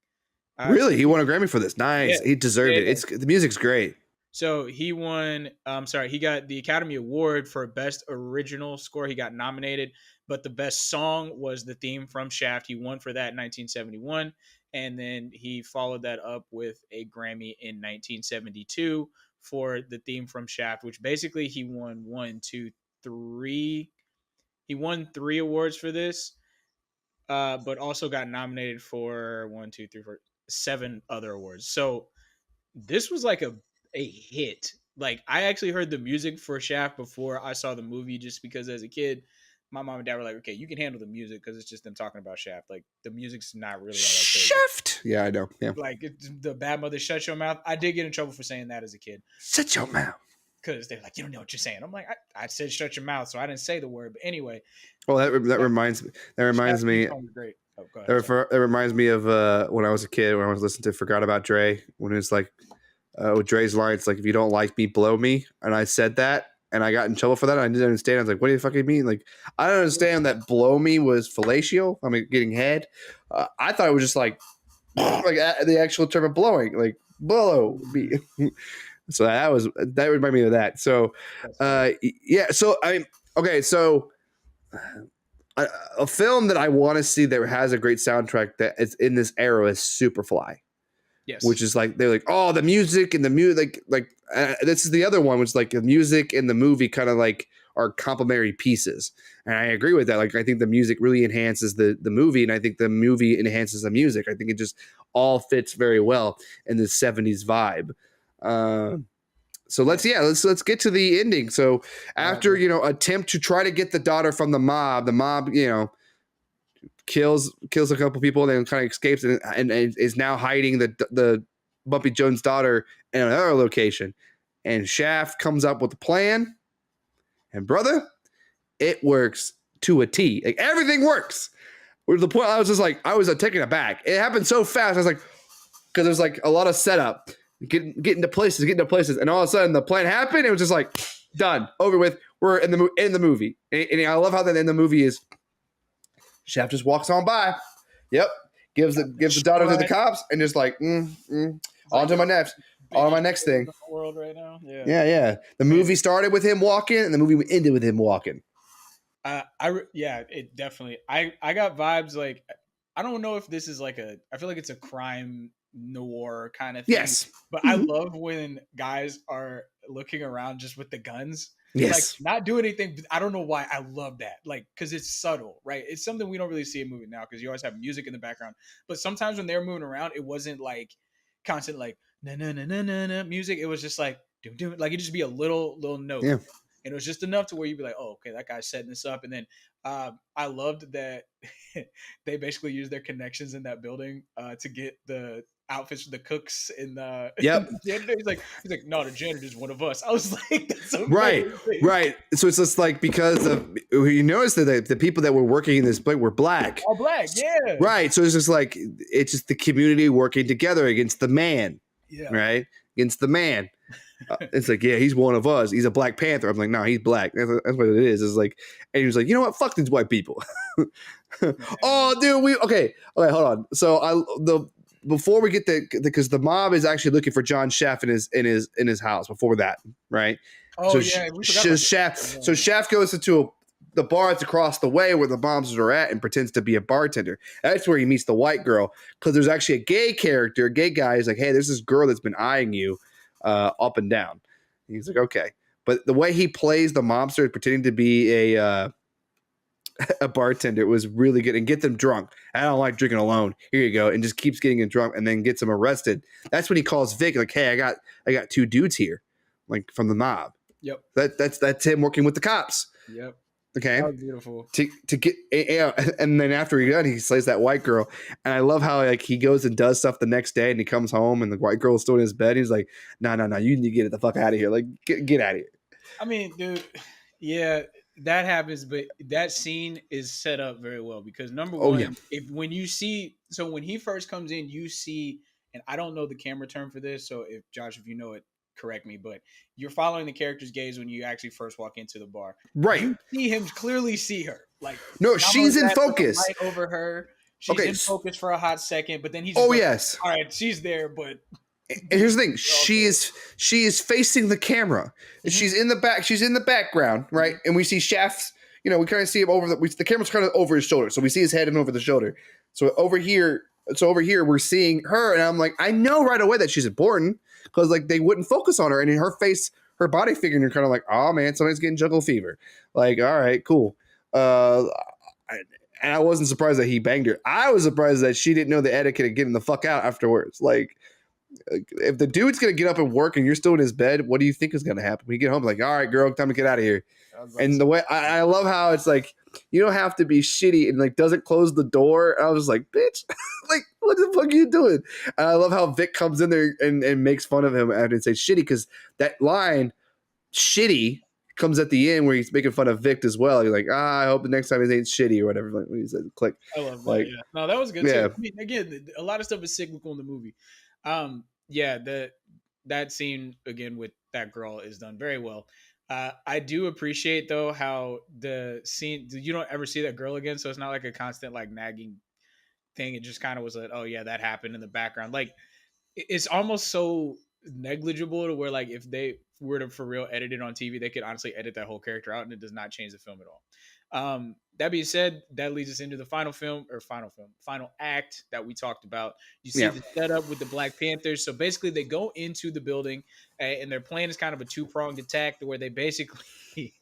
Speaker 1: Really, he won a Grammy for this. Nice, yeah, he deserved it. The music's great.
Speaker 2: So he won. He got the Academy Award for Best Original Score. He got nominated, but the best song was the theme from Shaft. He won for that in 1971, and then he followed that up with a Grammy in 1972 for the theme from Shaft, which basically he won 3. He won 3 awards for this, but also got nominated for 7 other awards. So this was like a hit. Like I actually heard the music for Shaft before I saw the movie, just because as a kid, my mom and dad were like, "Okay, you can handle the music because it's just them talking about Shaft. Like the music's not really all that crazy."
Speaker 1: Shaft. Yeah, I know. Yeah.
Speaker 2: Like the bad mother, shut your mouth. I did get in trouble for saying that as a kid.
Speaker 1: Shut your mouth.
Speaker 2: Because they're like, you don't know what you're saying. I'm like, I said shut your mouth, so I didn't say the word. But anyway.
Speaker 1: Well, that reminds me.
Speaker 2: Great. Oh, go ahead,
Speaker 1: that reminds me of when I was a kid, when I was listening to "Forgot About Dre," when it was like, with Dre's line, it's like, "If you don't like me, blow me." And I said that, and I got in trouble for that. I didn't understand. I was like, "What do you fucking mean?" Like, I don't understand that "blow me" was fellatio. I mean, getting head. I thought it was just like the actual term of blowing, like blow me. So that reminded me of that. So, yeah. So I mean, okay. So a film that I want to see that has a great soundtrack that is in this era is Superfly.
Speaker 2: Yes.
Speaker 1: Which is like, they're like, oh, the music and the music, this is the other one, which is like the music and the movie kind of like are complementary pieces. And I agree with that. Like, I think the music really enhances the movie, and I think the movie enhances the music. I think it just all fits very well in the 70s vibe. So let's get to the ending. So after, attempt to try to get the daughter from the mob, kills a couple people and then kind of escapes and is now hiding the Bumpy Jones' daughter in another location. And Shaft comes up with a plan, and brother, it works to a T. Like, everything works. To the point I was just like, I was taken aback. It happened so fast. I was like, because there's like a lot of setup, getting to places, and all of a sudden the plan happened. It was just like, done, over with. We're in the movie, and I love how that in the movie is Shaft just walks on by. Yep, gives the daughter to the cops, and just like, on to my next thing.
Speaker 2: World right now,
Speaker 1: yeah. The movie started with him walking, and the movie ended with him walking.
Speaker 2: It definitely. I got vibes like, I don't know if this is like I feel like it's a crime noir kind of thing.
Speaker 1: Yes.
Speaker 2: But I love when guys are looking around just with the guns.
Speaker 1: Yes.
Speaker 2: Like, not do anything. But I don't know why I love that. Like, because it's subtle, right? It's something we don't really see in movie now, because you always have music in the background. But sometimes when they were moving around, it wasn't like constant like na na na na na na music. It was just like do like, it just be a little note.
Speaker 1: Yeah.
Speaker 2: And it was just enough to where you'd be like, oh, okay, that guy's setting this up. And then I loved that they basically used their connections in that building to get the outfits for the cooks and the,
Speaker 1: Yep.
Speaker 2: the janitor. He's like, no, the janitor's one of us. I was like, that's
Speaker 1: Right,
Speaker 2: amazing.
Speaker 1: right. So it's just like because of you notice that the people that were working in this place were black,
Speaker 2: All black, yeah,
Speaker 1: right? So it's just like it's just the community working together against the man,
Speaker 2: yeah.
Speaker 1: right? Against the man. It's like, yeah, he's one of us. He's a Black Panther. I'm like, no, he's black. That's what it is. It's like, and he was like, you know what? Fuck these white people. Oh, dude, okay, hold on. So before we get because the mob is actually looking for John Shaft in his house before that, right?
Speaker 2: Oh
Speaker 1: So
Speaker 2: yeah, we forgot about
Speaker 1: Shaft,
Speaker 2: that.
Speaker 1: so Shaft goes into the bar that's across the way where the mobsters are at and pretends to be a bartender. That's where he meets the white girl because there's actually a gay character, a gay guy. He's like, hey, there's this girl that's been eyeing you up and down. And he's like, okay, but the way he plays the mobster, pretending to be a bartender, was really good and get them drunk. I don't like drinking alone. Here you go, and just keeps getting him drunk and then gets him arrested. That's when he calls Vic like, hey, I got two dudes here, like from the mob.
Speaker 2: Yep.
Speaker 1: That's him working with the cops.
Speaker 2: Yep.
Speaker 1: Okay.
Speaker 2: That was beautiful.
Speaker 1: To get, and then after he done, he slays that white girl, and I love how like he goes and does stuff the next day, and he comes home, and the white girl is still in his bed. He's like, no, you need to get the fuck out of here, like get out of here.
Speaker 2: I mean, dude, yeah, that happens, but that scene is set up very well because number one,
Speaker 1: yeah.
Speaker 2: when he first comes in, you see, and I don't know the camera term for this, so if Josh, if you know it, correct me, but you're following the character's gaze when you actually first walk into the bar.
Speaker 1: Right.
Speaker 2: You see him clearly see her. Like,
Speaker 1: no, she's in focus.
Speaker 2: Light over her. She's in focus for a hot second, but then he's
Speaker 1: yes.
Speaker 2: All right, she's there, but
Speaker 1: and here's the thing, she is facing the camera. Mm-hmm. She's in the back, she's in the background, right? And we see Shaft's, we kind of see him over the camera's kind of over his shoulder. So we see his head and over the shoulder. So over here we're seeing her, and I'm like, I know right away that she's important because like they wouldn't focus on her, and in her face, her body figure, and you're kind of like, oh man, somebody's getting jungle fever. Like, all right, cool. And I wasn't surprised that he banged her. I was surprised that she didn't know the etiquette of getting the fuck out afterwards. Like, if the dude's gonna get up and work and you're still in his bed, what do you think is gonna happen? When you get home, like, all right, girl, time to get out of here. And the way I love how it's like, you don't have to be shitty and like doesn't close the door. And I was just like, bitch, like, what the fuck are you doing? And I love how Vic comes in there and makes fun of him and say shitty, because that line, shitty, comes at the end where he's making fun of Vic as well. He's like, I hope the next time he ain't shitty or whatever. Like when he said click.
Speaker 2: I love that.
Speaker 1: Like,
Speaker 2: yeah. No, that was good
Speaker 1: yeah.
Speaker 2: too. I mean, again, a lot of stuff is cyclical in the movie. Yeah, that scene again with that girl is done very well. I do appreciate though how the scene, you don't ever see that girl again, so it's not like a constant like nagging thing. It just kind of was like, oh yeah, that happened in the background. Like it's almost so negligible to where like if they were to for real edit it on TV, they could honestly edit that whole character out and it does not change the film at all. That being said, that leads us into the final act that we talked about. You see the setup with the Black Panthers. So basically they go into the building and their plan is kind of a two-pronged attack where they basically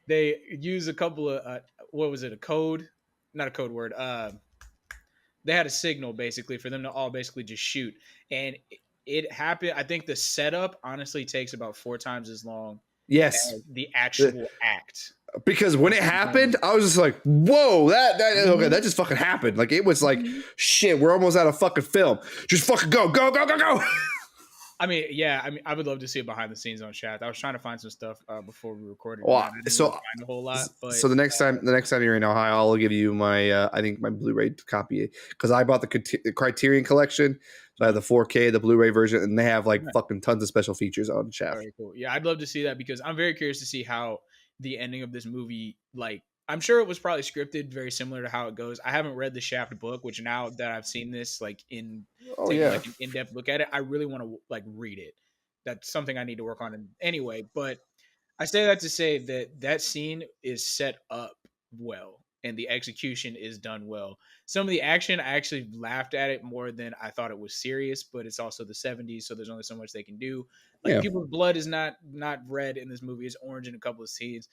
Speaker 2: they use a couple of what was it, a code? Not a code word. They had a signal basically for them to all basically just shoot. And it happened. I think the setup honestly takes about 4 times as long as the actual act.
Speaker 1: Because when it happened, I was just like, whoa, that just fucking happened. Like, it was like, shit, we're almost out of fucking film. Just fucking go.
Speaker 2: I mean, yeah, I would love to see it behind the scenes on Shaft. I was trying to find some stuff before we recorded.
Speaker 1: Well,
Speaker 2: I didn't really find a whole lot. But,
Speaker 1: so the next time you're in Ohio, I'll give you my, I think my Blu-ray copy, because I bought the Criterion collection. So I have the 4K, the Blu-ray version, and they have like fucking tons of special features on Shaft.
Speaker 2: Very cool. Yeah, I'd love to see that because I'm very curious to see how the ending of this movie, like, I'm sure it was probably scripted very similar to how it goes. I haven't read the Shaft book, which now that I've seen this, like like an in-depth look at it, I really want to like read it. That's something I need to work on anyway. But I say that to say that scene is set up well and the execution is done well. Some of the action, I actually laughed at it more than I thought it was serious, but it's also the 70s, so there's only so much they can do. Like people's blood is not red in this movie. It's orange in a couple of scenes.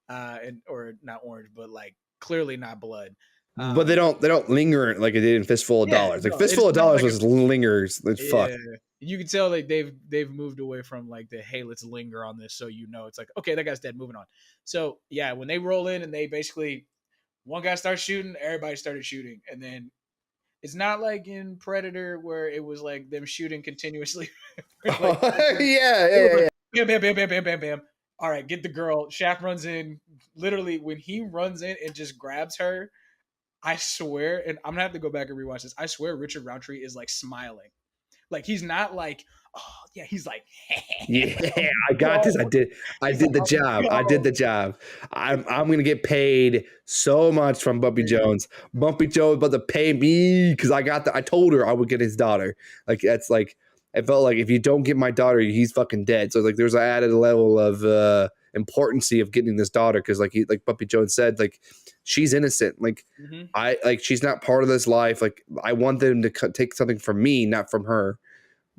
Speaker 2: Or not orange, but like clearly not blood.
Speaker 1: But they don't linger like it did in Fistful of Dollars. Like Fistful of Dollars was lingers. Fuck.
Speaker 2: You can tell like they've moved away from like the hey, let's linger on this, so it's like okay, that guy's dead, moving on. So yeah, when they roll in and they basically one guy starts shooting, everybody started shooting, and then It's not like in Predator where it was like them shooting continuously. Like
Speaker 1: yeah,
Speaker 2: it was
Speaker 1: yeah,
Speaker 2: like
Speaker 1: yeah.
Speaker 2: bam, bam, bam, bam, bam, bam, bam. All right, get the girl. Shaft runs in. Literally, when he runs in and just grabs her, I swear, and I'm gonna have to go back and rewatch this. I swear, Richard Roundtree is like smiling. Like he's not like, oh yeah, he's like,
Speaker 1: Yeah, I got this.
Speaker 2: yo.
Speaker 1: I
Speaker 2: He's like,
Speaker 1: did the
Speaker 2: oh,
Speaker 1: job. I did
Speaker 2: yo.
Speaker 1: the job. I'm gonna get paid so much from Bumpy Jones. Bumpy Jones about to pay me because I told her I would get his daughter. Like that's like I felt like if you don't get my daughter, he's fucking dead. So like there's an added level of importancy of getting this daughter because like Bumpy Jones said, like she's innocent. Like
Speaker 2: Mhm.
Speaker 1: I like she's not part of this life. Like I want them to take something from me, not from her.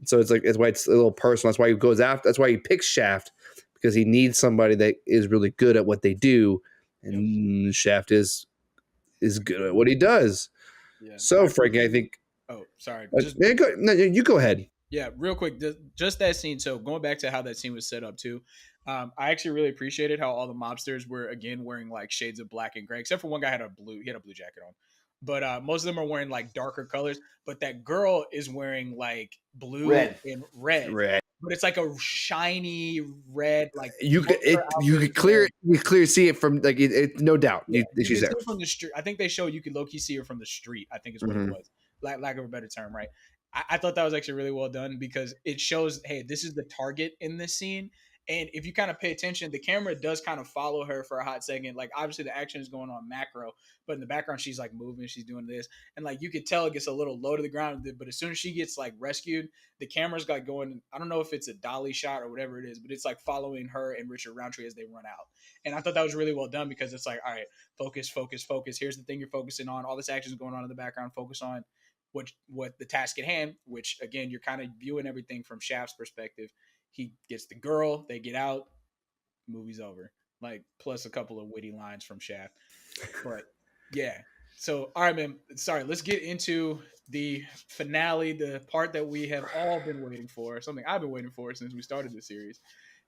Speaker 1: So it's like that's why it's a little personal. That's why he goes after. That's why he picks Shaft because he needs somebody that is really good at what they do,
Speaker 2: Yep.
Speaker 1: and Shaft is good at what he does.
Speaker 2: Yeah.
Speaker 1: So Frankie, I think.
Speaker 2: Oh, sorry.
Speaker 1: No, you go ahead.
Speaker 2: Yeah, real quick, just that scene. So going back to how that scene was set up too, I actually really appreciated how all the mobsters were again wearing like shades of black and gray, except for one guy had a blue. He had a blue jacket on, but most of them are wearing like darker colors. But that girl is wearing like blue and red,
Speaker 1: Red.
Speaker 2: but it's like a shiny red, like
Speaker 1: You could
Speaker 2: her
Speaker 1: you
Speaker 2: outfit
Speaker 1: could
Speaker 2: is
Speaker 1: clear
Speaker 2: red.
Speaker 1: you clear see it from like no doubt.
Speaker 2: Yeah, you
Speaker 1: She's
Speaker 2: can
Speaker 1: there.
Speaker 2: see her from the street. I think they show you can low key see her from the street. I think is what it
Speaker 1: Mhm.
Speaker 2: was. Lack of a better term, right? I thought that was actually really well done because it shows, hey, this is the target in this scene. And if you kind of pay attention, the camera does kind of follow her for a hot second. Like obviously the action is going on macro, but in the background she's like moving, she's doing this, and like you could tell it gets a little low to the ground. But as soon as she gets like rescued, the camera's got going. I don't know if it's a dolly shot or whatever it is, but it's like following her and Richard Roundtree as they run out. And I thought that was really well done because it's like, all right, focus, focus, focus. Here's the thing you're focusing on. All this action is going on in the background. Focus on what the task at hand. Which again, you're kind of viewing everything from Shaft's perspective. He gets the girl. They get out. Movie's over. Like plus a couple of witty lines from Shaft. But yeah. So all right, man. Sorry. Let's get into the finale, the part that we have all been waiting for. Something I've been waiting for since we started the series.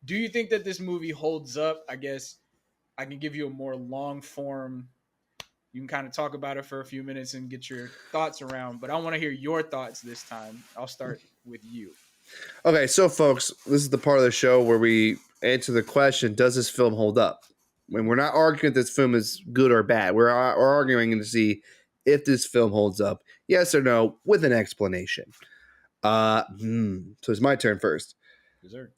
Speaker 2: Do you think that this movie holds up? I guess I can give you a more long form. You can kind of talk about it for a few minutes and get your thoughts around, but I want to hear your thoughts this time. I'll start with you.
Speaker 1: Okay, so folks, this is the part of the show where we answer the question: does this film hold up? When we're not arguing if this film is good or bad, we're arguing to see if this film holds up, yes or no, with an explanation. So it's my turn first.
Speaker 2: Dessert.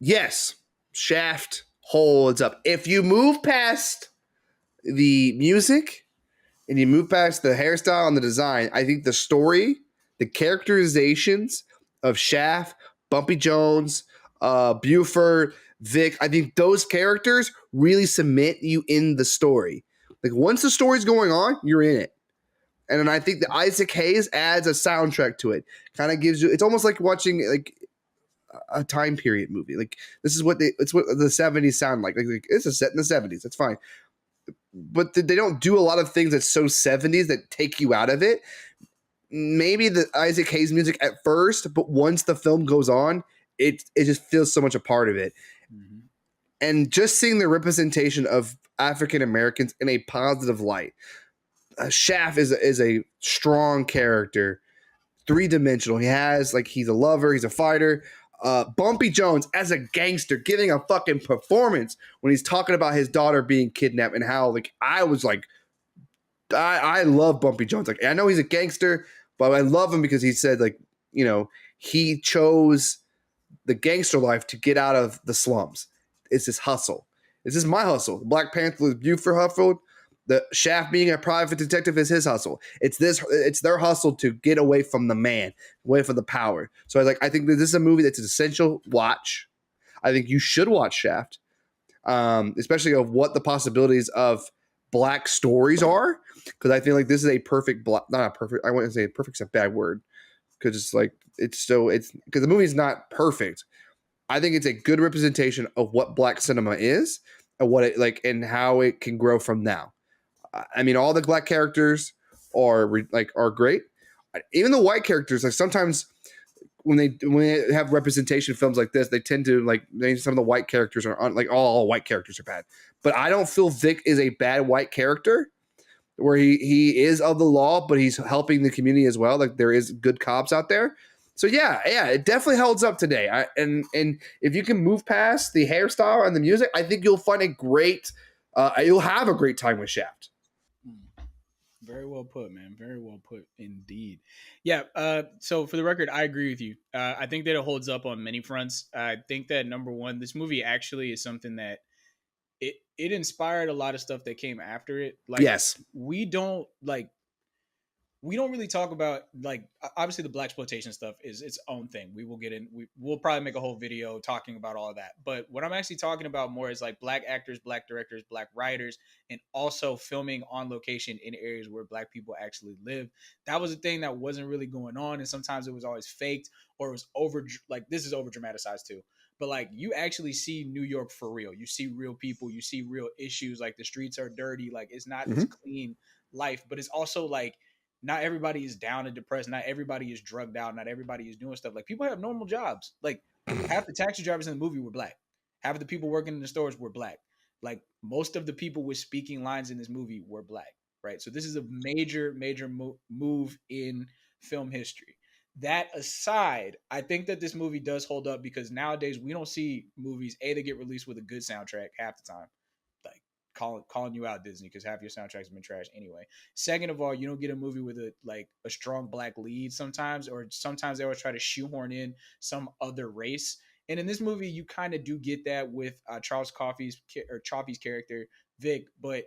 Speaker 1: Yes, Shaft holds up. If you move past the music and you move past the hairstyle and the design, I think the story, the characterizations of Shaft, Bumpy Jones, Buford, Vic, I think those characters really cement you in the story. Like once the story's going on, you're in it. And then I think that Isaac Hayes adds a soundtrack to it. Kind of gives you, it's almost like watching like a time period movie. Like this is what it's what the 70s sound like. Like it's a set in the 70s. That's fine. But they don't do a lot of things that's so 70s that take you out of it. Maybe the Isaac Hayes music at first, but once the film goes on, it just feels so much a part of it.
Speaker 2: Mm-hmm.
Speaker 1: And just seeing the representation of African Americans in a positive light. Shaft is a strong character, three-dimensional. He's a lover, he's a fighter. Bumpy Jones as a gangster giving a fucking performance when he's talking about his daughter being kidnapped and how like I was like I love Bumpy Jones. Like I know he's a gangster, but I love him because he said like, you know, he chose the gangster life to get out of the slums. It's his hustle. This is my hustle. Black Panther was Buford hustled. The Shaft being a private detective is his hustle. It's their hustle to get away from the man, away from the power. So I think that this is a movie that's an essential watch. I think you should watch Shaft, especially of what the possibilities of black stories are. Because I feel like this is a perfect black, not a perfect. I wouldn't say perfect's a bad word because it's because the movie's not perfect. I think it's a good representation of what black cinema is and what it like and how it can grow from now. I mean, all the black characters are great. Even the white characters, like sometimes when they have representation films like this, they tend to like some of the white characters are like all white characters are bad. But I don't feel Vic is a bad white character. where he is of the law, but he's helping the community as well. Like there is good cops out there. So yeah, it definitely holds up today. And if you can move past the hairstyle and the music, I think you'll find a great, you'll have a great time with Shaft.
Speaker 2: Very well put, man. Very well put indeed. Yeah. So for the record, I agree with you. I think that it holds up on many fronts. I think that number one, this movie actually is something that it inspired a lot of stuff that came after it. Like,
Speaker 1: Yes.
Speaker 2: We don't really talk about, like, obviously the blaxploitation stuff is its own thing. We will get in. We'll probably make a whole video talking about all of that. But what I'm actually talking about more is like black actors, black directors, black writers, and also filming on location in areas where black people actually live. That was a thing that wasn't really going on, and sometimes it was always faked or it was over. Like, this is over dramatized too. But like, you actually see New York for real. You see real people. You see real issues. Like, the streets are dirty. Like, it's not this clean life, but it's also like, not everybody is down and depressed. Not everybody is drugged out. Not everybody is doing stuff. Like, people have normal jobs. Like, half the taxi drivers in the movie were black. Half of the people working in the stores were black. Like, most of the people with speaking lines in this movie were black, right? So this is a major, major move in film history. That aside, I think that this movie does hold up because nowadays we don't see movies, A, that get released with a good soundtrack half the time. Like, calling you out, Disney, because half your soundtracks have been trash anyway. Second of all, you don't get a movie with a strong black lead sometimes, or sometimes they always try to shoehorn in some other race. And in this movie, you kind of do get that with Charles Coffey's or Choppy's character, Vic, but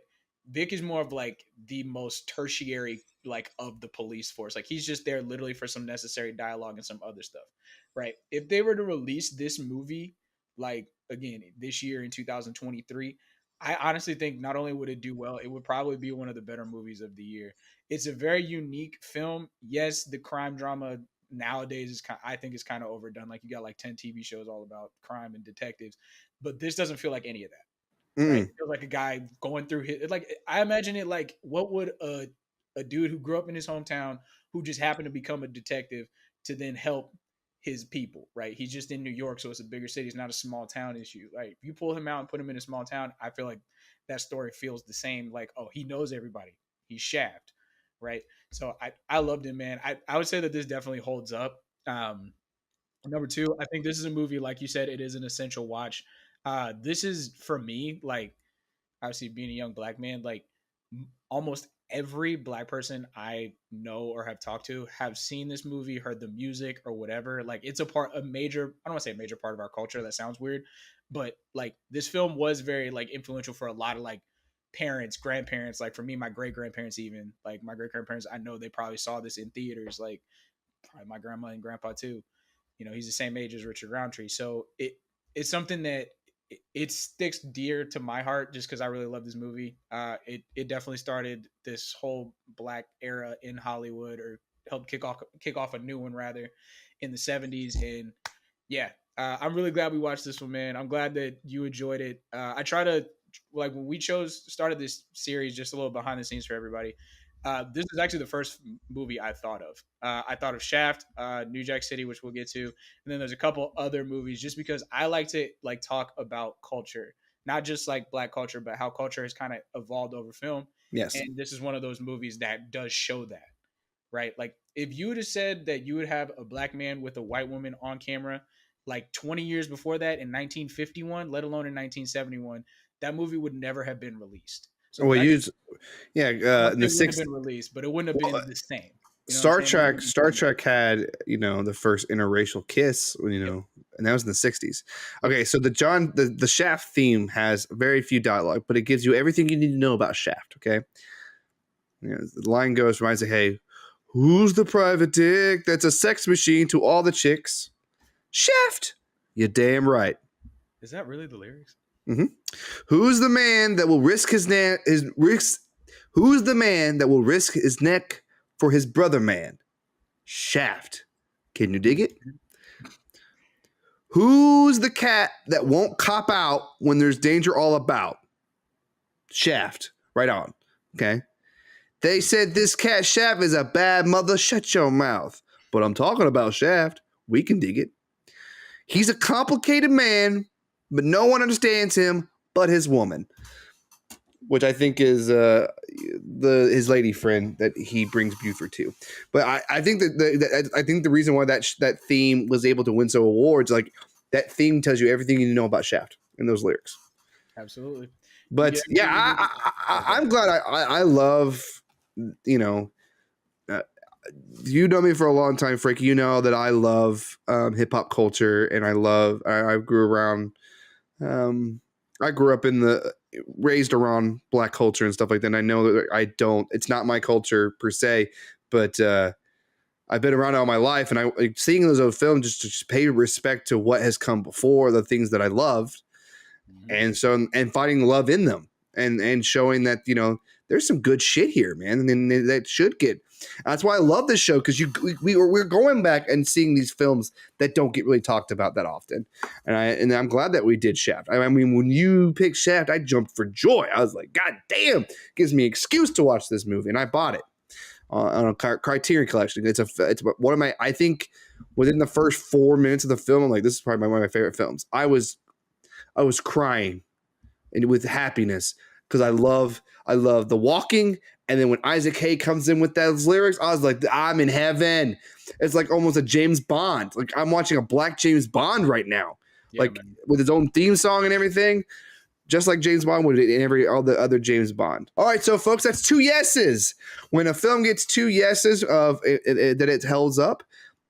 Speaker 2: Vic is more of like the most tertiary, like, of the police force. Like, he's just there literally for some necessary dialogue and some other stuff, right? If they were to release this movie, like, again, this year in 2023, I honestly think not only would it do well, it would probably be one of the better movies of the year. It's a very unique film. Yes, the crime drama nowadays is I think it's kind of overdone. Like, you got like 10 TV shows all about crime and detectives, but this doesn't feel like any of that. Right? It feels like a guy going through his, like, I imagine it like, what would a dude who grew up in his hometown, who just happened to become a detective to then help his people, right? He's just in New York, so it's a bigger city. It's not a small town issue. Like, if you pull him out and put him in a small town, I feel like that story feels the same. Like, oh, he knows everybody. He's Shaft, right? So I loved him, man. I would say that this definitely holds up. Number two, I think this is a movie, like you said, it is an essential watch. This is, for me, like, obviously being a young black man, like, almost every black person I know or have talked to have seen this movie, heard the music or whatever. Like, it's a major, I don't want to say a major part of our culture. That sounds weird, but like, this film was very, like, influential for a lot of, like, parents, grandparents. Like, for me, my great grandparents, even like my great grandparents, I know they probably saw this in theaters. Like, probably my grandma and grandpa too. You know, he's the same age as Richard Roundtree. So it's something that it sticks dear to my heart just because I really love this movie. It definitely started this whole black era in Hollywood, or helped kick off a new one rather, in the 70s. And yeah, I'm really glad we watched this one, man. I'm glad that you enjoyed it. I try to, like, when we started this series, just a little behind the scenes for everybody. This is actually the first movie I thought of. I thought of Shaft, New Jack City, which we'll get to, and then there's a couple other movies. Just because I like to, like, talk about culture, not just like black culture, but how culture has kind of evolved over film.
Speaker 1: Yes.
Speaker 2: And this is one of those movies that does show that, right? Like, if you would have said that you would have a black man with a white woman on camera, like 20 years before that, in 1951, let alone in 1971, that movie would never have been released. So
Speaker 1: well,
Speaker 2: in
Speaker 1: the
Speaker 2: it would have been released, but it wouldn't have been the same. You know
Speaker 1: Star Trek had, the first interracial kiss, and that was in the 60s. Okay, so the Shaft theme has very few dialogue, but it gives you everything you need to know about Shaft. Okay, the line reminds you, hey, who's the private dick that's a sex machine to all the chicks? Shaft. You're damn right.
Speaker 2: Is that really the lyrics?
Speaker 1: Mm-hmm. Who's the man that will risk his neck? Who's the man that will risk his neck for his brother man? Shaft. Can you dig it? Who's the cat that won't cop out when there's danger all about? Shaft. Right on. Okay. They said this cat Shaft is a bad mother. Shut your mouth. But I'm talking about Shaft. We can dig it. He's a complicated man, but no one understands him but his woman. which I think is his lady friend that he brings Buford to. But I think I think the reason why that theme was able to win so awards, like that theme tells you everything you need to know about Shaft in those lyrics.
Speaker 2: Absolutely.
Speaker 1: But I'm glad I love, you know, you know me for a long time, Frank. You know that I love hip hop culture, and I grew around. I grew up raised around black culture and stuff like that. And I know that it's not my culture per se, but I've been around all my life, and seeing those old films just pay respect to what has come before, the things that I loved, and finding love in them, and showing that, you know, there's some good shit here, man, and that should get. That's why I love this show, because we're going back and seeing these films that don't get really talked about that often, and I'm glad that we did Shaft. I mean, when you picked Shaft, I jumped for joy. I was like, God damn, gives me an excuse to watch this movie, and I bought it on a Criterion Collection. It's one of my. I think within the first 4 minutes of the film, I'm like, this is probably one of my favorite films. I was crying and with happiness, because I love the walking. And then when Isaac Hayes comes in with those lyrics, I was like, I'm in heaven. It's like almost a James Bond. Like I'm watching a black James Bond right now, with his own theme song and everything, just like James Bond would in all the other James Bond. All right, so folks, that's 2 yeses. When a film gets 2 yeses of that it holds up,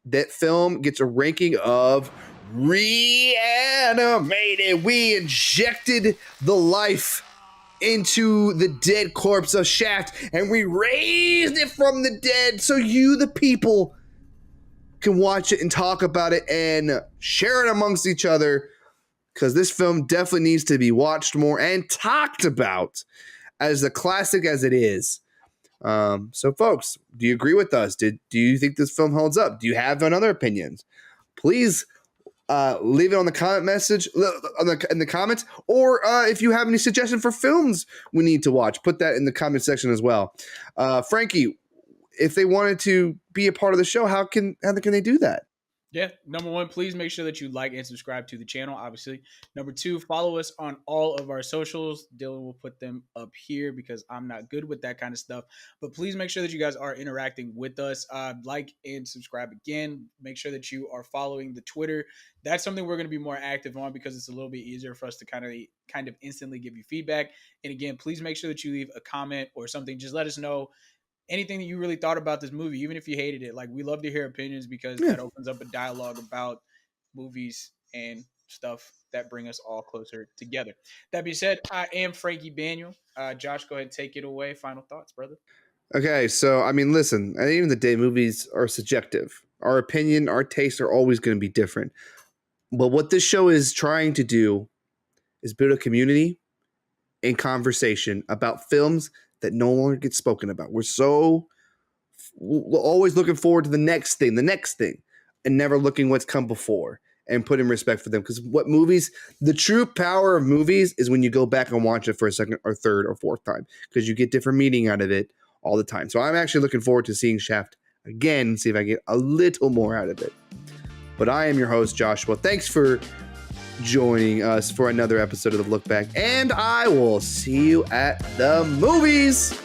Speaker 1: that film gets a ranking of reanimated. We injected the life into the dead corpse of Shaft, and we raised it from the dead so you, the people, can watch it and talk about it and share it amongst each other, because this film definitely needs to be watched more and talked about as the classic as it is. So folks, do you agree with us? Do you think this film holds up? Do you have other opinions? Please leave it on the comment message in the comments, or if you have any suggestions for films we need to watch, put that in the comment section as well. Frankie, if they wanted to be a part of the show, how can they do that?
Speaker 2: Yeah, number 1, please make sure that you like and subscribe to the channel, obviously. Number 2, follow us on all of our socials. Dylan will put them up here because I'm not good with that kind of stuff. But please make sure that you guys are interacting with us. Like and subscribe again. Make sure that you are following the Twitter. That's something we're going to be more active on, because it's a little bit easier for us to kind of instantly give you feedback. And again, please make sure that you leave a comment or something. Just let us know anything that you really thought about this movie, even if you hated it. Like, we love to hear opinions, because that opens up a dialogue about movies and stuff that bring us all closer together. That being said, I am Frankie Baniel. Josh, go ahead and take it away. Final thoughts, brother.
Speaker 1: Okay, so I mean, listen, at the end of the day, movies are subjective. Our opinion, our tastes are always going to be different. But what this show is trying to do is build a community and conversation about films that no longer get spoken about. We're always looking forward to the next thing, and never looking what's come before and putting respect for them. Because the true power of movies is when you go back and watch it for a second or third or fourth time, because you get different meaning out of it all the time. So I'm actually looking forward to seeing Shaft again and see if I get a little more out of it. But I am your host, Joshua. Thanks for joining us for another episode of The Look Back, and I will see you at the movies.